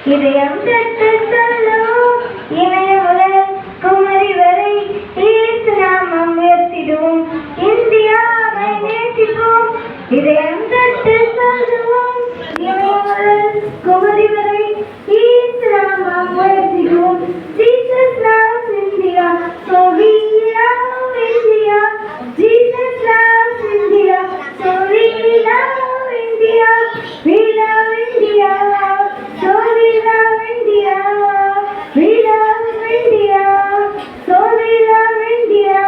இதயம் தட்டு சொல்லும் இமய முதல் குமரி வரை இயேசு நாமம் உயர்த்திடுவோம், இந்தியாவை நேசிப்போம். இதயம் தட்டு சொல்லும் இமய முதல் குமரி வரை இயேசு நாமம் உயர்த்திடுவோம். Jesus loves India, so we love India. Jesus loves India, so we love India. We love India, so we love India. We love India, so we love India.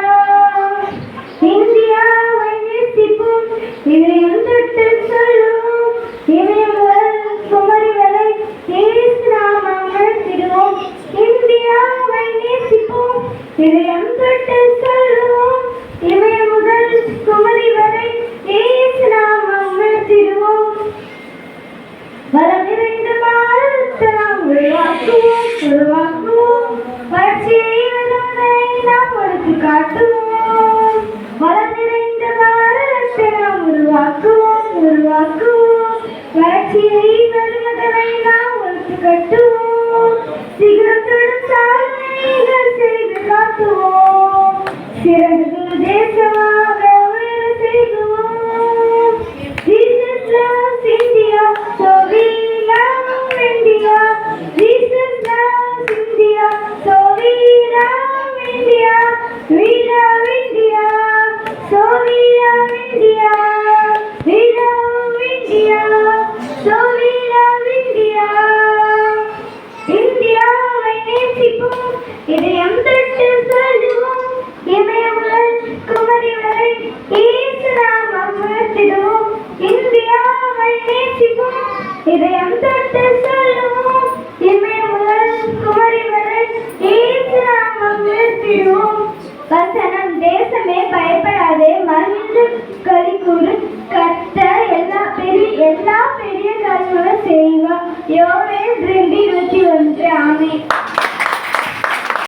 இந்தியாவை நேசிப்போம், இதயம் தொட்டு சொல்லுவோம், இமயம் முதல் குமரி வரை இயேசு நாமம் உயர்த்திடுவோம். இந்தியாவை நேசிப்போம், இதயம் தொட்டு சொல்லுவோம், இமயம் முதல் குமரி வரை இயேசு நாமம் உயர்த்திடுவோம். வரம் நிறைந்த பாரதத்தை நாம் உருவாக்குவோம், வளர்ச்சியை வருவதை நாம் எடுத்து காட்டுவோம். வரம் நிறைந்த பாரதத்தை நாம் உருவாக்குவோம், வளர்ச்சியை வருவதை நாம் எடுத்து கட்டுவோம். சிகரத்துடன் சாதனைகள் செய்து காட்டுவோம், சிறந்த தேசமாக உயர செய்வோம். Jesus loves India, so we love India. Jesus loves India, so we love India. We love India, so we love India. We love India, so we love India. இந்தியாவை நேசிப்போம், இதயம் தொட்டு சொல்லுவோம், இமயம் முதல் குமரி வரை இயேசு நாமம் உயர்த்திடுவோம். இந்தியாவை நேசிப்போம், இதயம் தொட்டு சொல்லுவோம், இமயம் முதல் குமரி வரை இயேசு நாமம் உயர்த்திடுவோம். வசனம் தேசமே பயப்படாதே, மகிழ்ந்து களி கூறு, கர்த்தர் எல்லா பெரிய காரியங்களும் செய்வார். யோவேல் 2:21. ஆமென்.